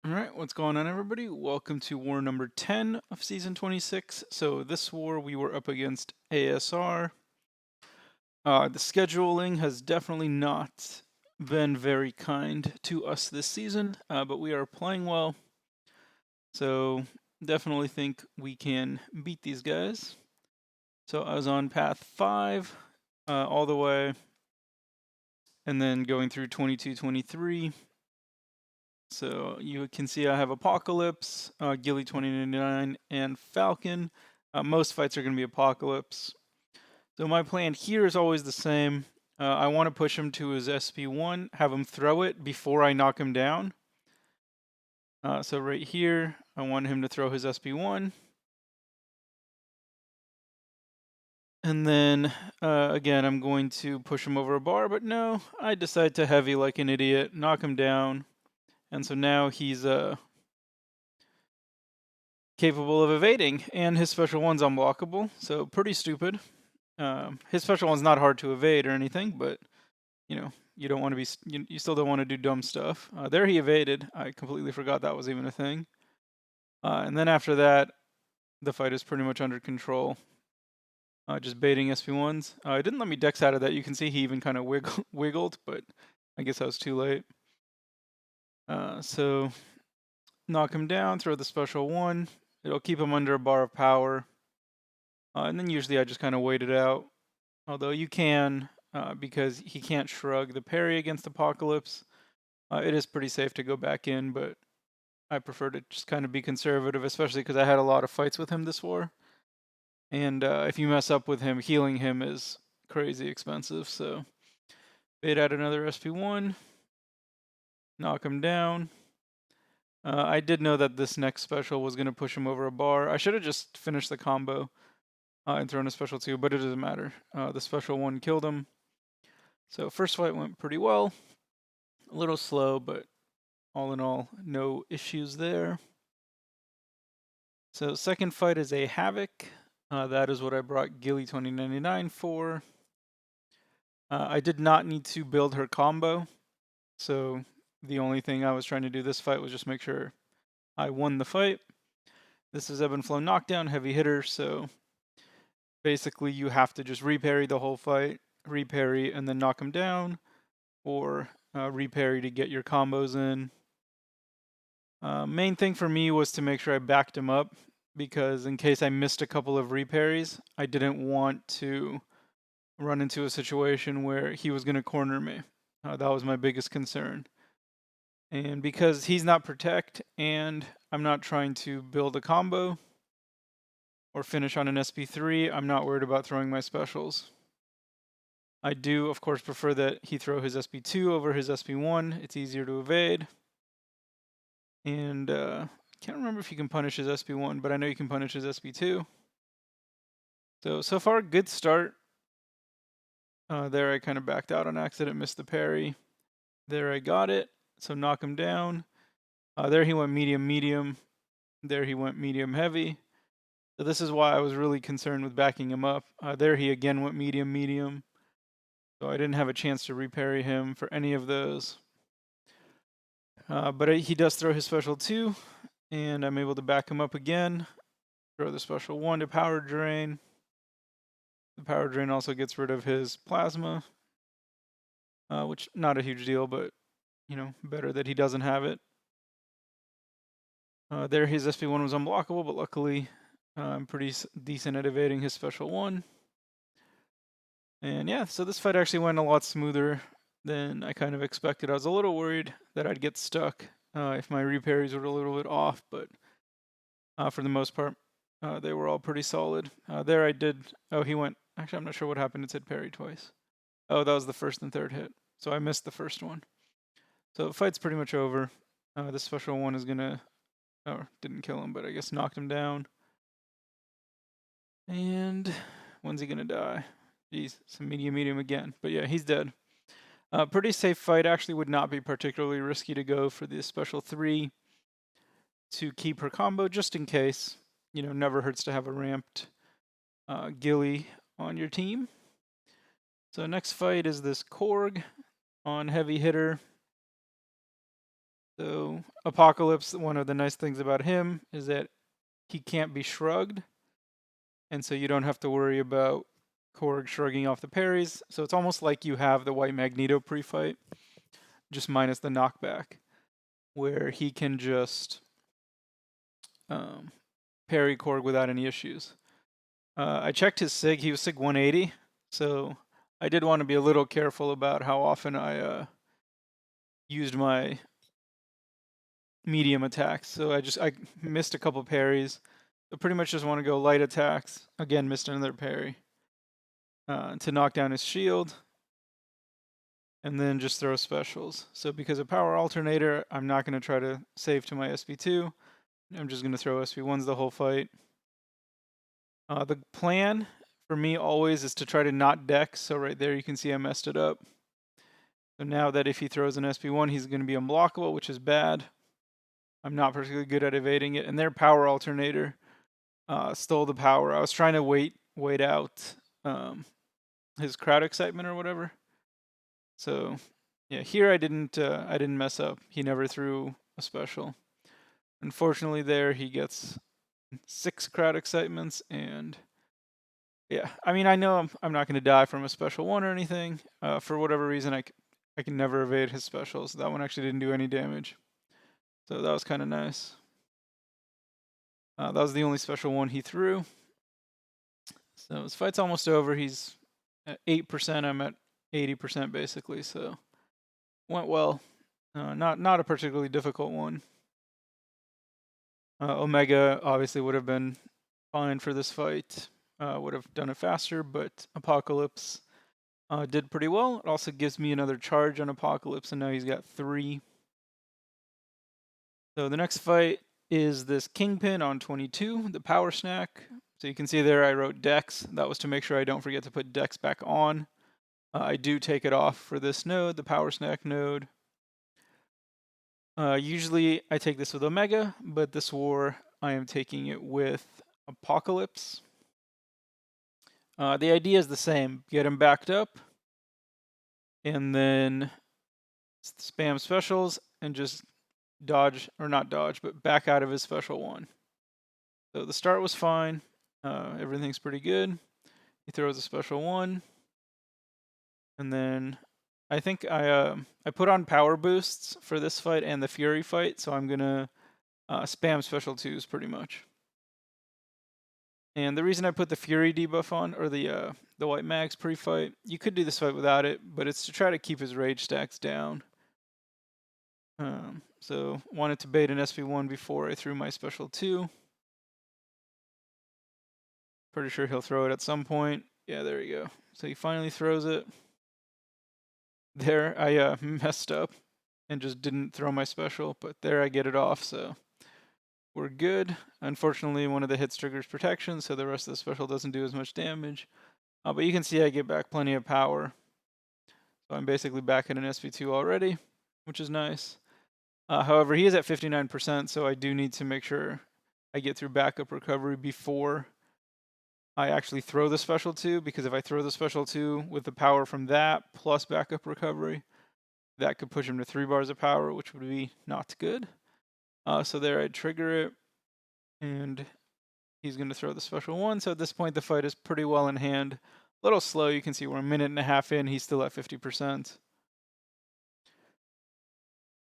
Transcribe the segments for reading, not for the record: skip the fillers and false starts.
Alright, what's going on, everybody? Welcome to war number 10 of season 26. So this war we were up against ASR. The scheduling has definitely not been very kind to us this season, but we are playing well. So definitely think we can beat these guys. So I was on path 5 all the way, and then going through 22, 23. So you can see I have Apocalypse, Gilly 2099, and Falcon. Most fights are going to be Apocalypse. So my plan here is always the same. I want to push him to his SP1, have him throw it before I knock him down. So right here, I want him to throw his SP1. And then, again, I'm going to push him over a bar, but no, I decide to heavy like an idiot, knock him down. And so now he's capable of evading, and his special one's unblockable, so pretty stupid. His special one's not hard to evade or anything, but you know, you don't want to be, you still don't want to do dumb stuff. There he evaded. I completely forgot that was even a thing. And then after that, the fight is pretty much under control. Just baiting SP1s. It didn't let me dex out of that. You can see he even kind of wiggled, but I guess I was too late. So knock him down, throw the special one. It'll keep him under a bar of power. And then usually I just kind of wait it out. Although you can, because he can't shrug the parry against Apocalypse, it is pretty safe to go back in, but I prefer to just kind of be conservative, especially because I had a lot of fights with him this war. And if you mess up with him, healing him is crazy expensive, so bait out another SP1, knock him down. I did know that this next special was going to push him over a bar. I should have just finished the combo and thrown a special 2, but it doesn't matter. The special 1 killed him. So first fight went pretty well. A little slow, but all in all, no issues there. So second fight is a Havoc. That is what I brought Gilly 2099 for. I did not need to build her combo, so the only thing I was trying to do this fight was just make sure I won the fight. This is Ebb and Flow knockdown, heavy hitter, so basically you have to just reparry the whole fight, reparry and then knock him down, or reparry to get your combos in. Main thing for me was to make sure I backed him up, because in case I missed a couple of reparries, I didn't want to run into a situation where he was going to corner me. That was my biggest concern. And because he's not protect and I'm not trying to build a combo or finish on an SP3, I'm not worried about throwing my specials. I do, of course, prefer that he throw his SP2 over his SP1. It's easier to evade. And I can't remember if you can punish his SP1, but I know you can punish his SP2. So far, good start. There I kind of backed out on accident, missed the parry. There I got it, so knock him down. There he went medium, medium. There he went medium, heavy. So this is why I was really concerned with backing him up. There he again went medium, medium. So I didn't have a chance to reparry him for any of those. But he does throw his special 2, and I'm able to back him up again. Throw the special 1 to power drain. The power drain also gets rid of his plasma, which not a huge deal, but you know, better that he doesn't have it. There his SP1 was unblockable, but luckily I'm pretty decent at evading his special 1. And yeah, so this fight actually went a lot smoother than I kind of expected. I was a little worried that I'd get stuck if my reparries were a little bit off, but for the most part, they were all pretty solid. There I did, oh, he went, actually I'm not sure what happened, it said parry twice. Oh, that was the first and third hit, so I missed the first one. So the fight's pretty much over. This special 1 is gonna, oh, didn't kill him, but I guess knocked him down. And when's he gonna die? Jeez, some medium, medium again. But yeah, he's dead. Pretty safe fight. Actually would not be particularly risky to go for the special 3 to keep her combo, just in case. You know, never hurts to have a ramped Gilly on your team. So next fight is this Korg on heavy hitter. So Apocalypse, one of the nice things about him is that he can't be shrugged, and so you don't have to worry about Korg shrugging off the parries. So it's almost like you have the White Magneto pre-fight, just minus the knockback, where he can just parry Korg without any issues. I checked his SIG, he was SIG 180, so I did want to be a little careful about how often I used my medium attacks. So I missed a couple parries. So pretty much just want to go light attacks. Again, missed another parry to knock down his shield, and then just throw specials. So because of power alternator, I'm not going to try to save to my SP2. I'm just going to throw SP1s the whole fight. The plan for me always is to try to not dex. So right there you can see I messed it up. So now that if he throws an SP1, he's going to be unblockable, which is bad. I'm not particularly good at evading it. And their power alternator stole the power. I was trying to wait out his crowd excitement or whatever. So yeah, here I didn't mess up. He never threw a special. Unfortunately, there he gets 6 crowd excitements, and yeah, I mean I know I'm not going to die from a special one or anything. For whatever reason, I can never evade his specials. That one actually didn't do any damage, so that was kind of nice. That was the only special one he threw. So his fight's almost over. He's at 8%. I'm at 80% basically. So went well. Not a particularly difficult one. Omega obviously would have been fine for this fight. Would have done it faster, but Apocalypse did pretty well. It also gives me another charge on Apocalypse, and now he's got 3. So the next fight is this Kingpin on 22, the Power Snack. So you can see there I wrote Dex. That was to make sure I don't forget to put Dex back on. I do take it off for this node, the Power Snack node. Usually I take this with Omega, but this war I am taking it with Apocalypse. The idea is the same. Get him backed up, and then spam specials, and just dodge, or not dodge, but back out of his special one. So the start was fine. Everything's pretty good. He throws a special one, and then I think I put on power boosts for this fight and the Fury fight, so I'm gonna spam special 2s pretty much. And the reason I put the Fury debuff on, or the White Mags pre-fight, you could do this fight without it, but it's to try to keep his rage stacks down. So wanted to bait an SP1 before I threw my special 2. Pretty sure he'll throw it at some point. Yeah, there you go. So he finally throws it. There, I messed up and just didn't throw my special, but there I get it off, so we're good. Unfortunately, one of the hits triggers protection, so the rest of the special doesn't do as much damage. But you can see I get back plenty of power. So I'm basically back at an SP2 already, which is nice. However, he is at 59%, so I do need to make sure I get through backup recovery before I actually throw the special 2, because if I throw the special 2 with the power from that plus backup recovery, that could push him to 3 bars of power, which would be not good. So there I'd trigger it, and he's going to throw the special 1. So at this point, the fight is pretty well in hand. A little slow. You can see we're a minute and a half in. He's still at 50%.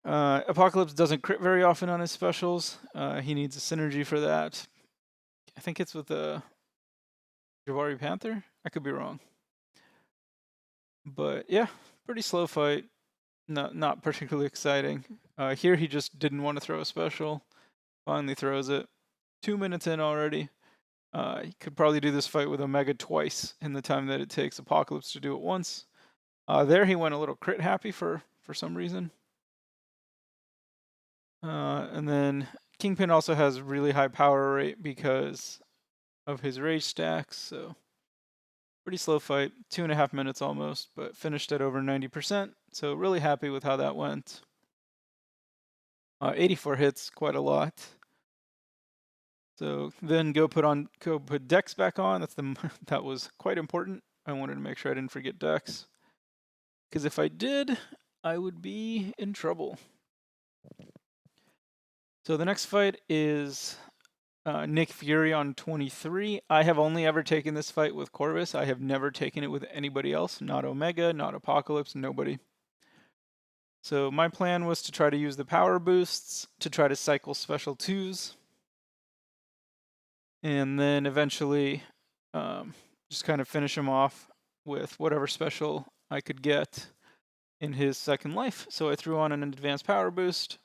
Apocalypse doesn't crit very often on his specials. He needs a synergy for that. I think it's with the Javari Panther? I could be wrong. But yeah, pretty slow fight. Not particularly exciting. Here he just didn't want to throw a special. Finally throws it. 2 minutes in already. He could probably do this fight with Omega twice in the time that it takes Apocalypse to do it once. There he went a little crit happy for some reason. And then Kingpin also has really high power rate because of his rage stacks, so pretty slow fight, 2.5 minutes almost, but finished at over 90%, so really happy with how that went. 84 hits, quite a lot. So then go put Dex back on. That was quite important. I wanted to make sure I didn't forget Dex, because if I did, I would be in trouble. So the next fight is Nick Fury on 23. I have only ever taken this fight with Corvus. I have never taken it with anybody else. Not Omega, not Apocalypse, nobody. So my plan was to try to use the power boosts to try to cycle special 2s. And then eventually just kind of finish him off with whatever special I could get in his second life. So I threw on an advanced power boost.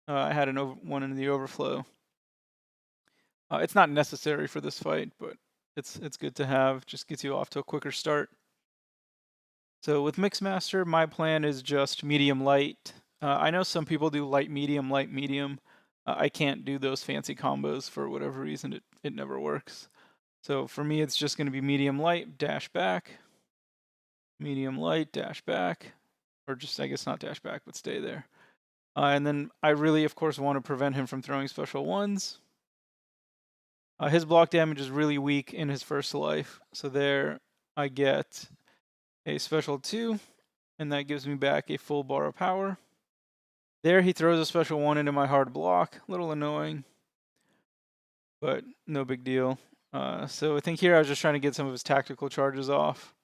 I had one in the overflow. It's not necessary for this fight, but it's good to have. Just gets you off to a quicker start. So with Mixmaster, my plan is just medium light. I know some people do light medium, light medium. I can't do those fancy combos for whatever reason. It never works. So for me, it's just going to be medium light, dash back, medium light, dash back, or just, I guess, not dash back, but stay there. And then I really, of course, want to prevent him from throwing special 1s. His block damage is really weak in his first life. So there I get a special 2, and that gives me back a full bar of power. There he throws a special 1 into my hard block. A little annoying, but no big deal. So I think here I was just trying to get some of his tactical charges off.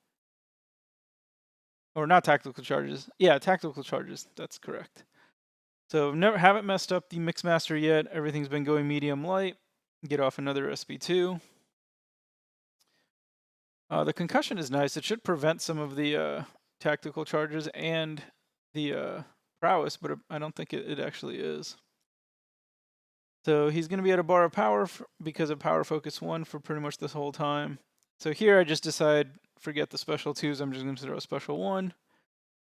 Or not tactical charges. Yeah, tactical charges. That's correct. So haven't messed up the Mixmaster yet. Everything's been going medium light. Get off another SB2. The concussion is nice. It should prevent some of the tactical charges and the prowess, but I don't think it actually is. So he's going to be at a bar of power because of power focus 1 for pretty much this whole time. So here I just decide, forget the special 2s, I'm just going to throw a special 1.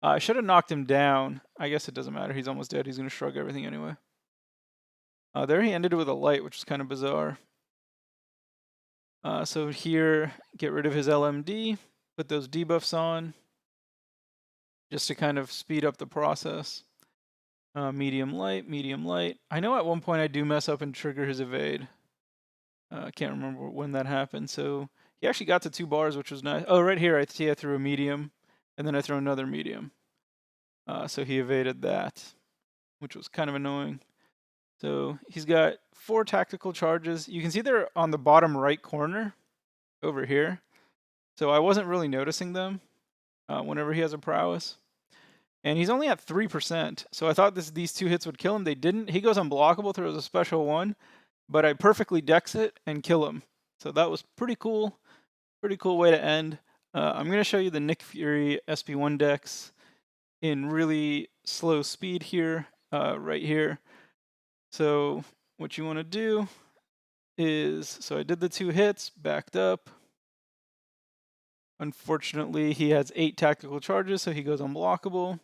I should have knocked him down. I guess it doesn't matter. He's almost dead. He's going to shrug everything anyway. There he ended it with a light, which is kind of bizarre. So here, get rid of his LMD, put those debuffs on, just to kind of speed up the process. Medium light, medium light. I know at one point I do mess up and trigger his evade. I can't remember when that happened. So he actually got to 2 bars, which was nice. Oh, right here, I see I threw a medium, and then I throw another medium. So he evaded that, which was kind of annoying. So he's got 4 tactical charges. You can see they're on the bottom right corner over here. So I wasn't really noticing them whenever he has a prowess. And he's only at 3%. So I thought these 2 hits would kill him. They didn't. He goes unblockable, throws a special 1. But I perfectly dex it and kill him. So that was pretty cool. Pretty cool way to end. I'm going to show you the Nick Fury SP1 dex in really slow speed here, right here. So what you want to do is, so I did the 2 hits, backed up. Unfortunately, he has 8 tactical charges, so he goes unblockable.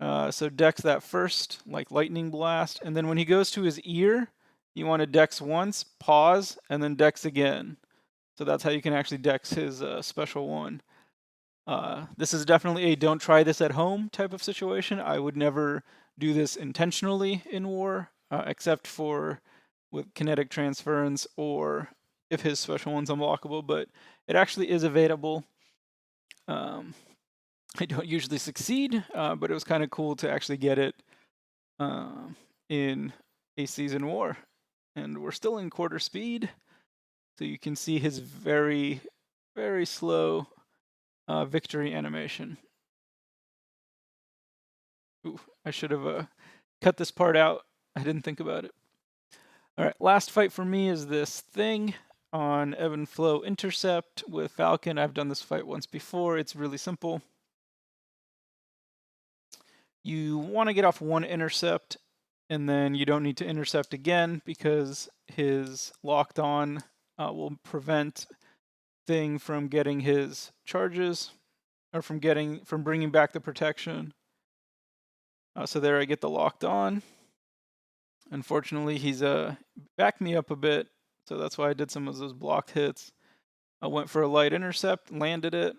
So dex that first, like lightning blast, and then when he goes to his ear, you want to dex once, pause, and then dex again. So that's how you can actually dex his special 1. This is definitely a don't try this at home type of situation. I would never do this intentionally in war, except for with kinetic transference or if his special 1's unblockable, but it actually is evadable. I don't usually succeed, but it was kind of cool to actually get it in a season war. And we're still in quarter speed, so you can see his very, very slow victory animation. Ooh, I should have cut this part out. I didn't think about it. All right, last fight for me is this thing on Ebb and Flow Intercept with Falcon. I've done this fight once before. It's really simple. You want to get off 1 intercept, and then you don't need to intercept again because his locked on will prevent thing from getting his charges, or from bringing back the protection. So there I get the locked on. Unfortunately, he's backed me up a bit, so that's why I did some of those blocked hits. I went for a light intercept, landed it,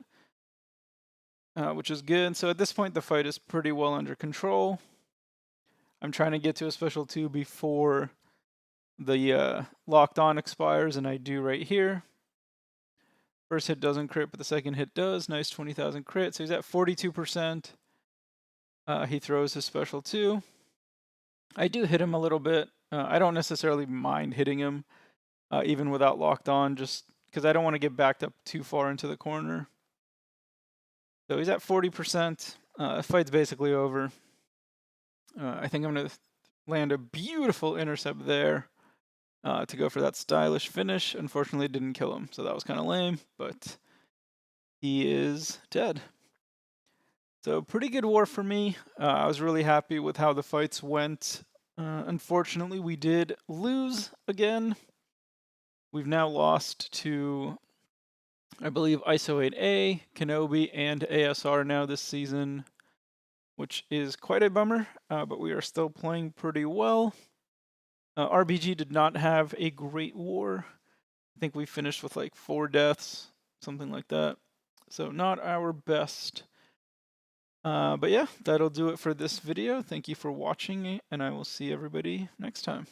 which is good. So at this point, the fight is pretty well under control. I'm trying to get to a special 2 before the locked on expires, and I do right here. First hit doesn't crit, but the second hit does. Nice 20,000 crit. So he's at 42%. He throws his special 2. I do hit him a little bit. I don't necessarily mind hitting him, even without locked on, just because I don't want to get backed up too far into the corner. So he's at 40%. Fight's basically over. I think I'm going to land a beautiful intercept there to go for that stylish finish. Unfortunately, it didn't kill him, so that was kind of lame, but he is dead. So pretty good war for me. I was really happy with how the fights went. Unfortunately, we did lose again. We've now lost to, I believe, ISO 8A, Kenobi, and ASR now this season, which is quite a bummer, but we are still playing pretty well. RBG did not have a great war. I think we finished with like 4 deaths, something like that. So not our best. But yeah, that'll do it for this video. Thank you for watching, and I will see everybody next time.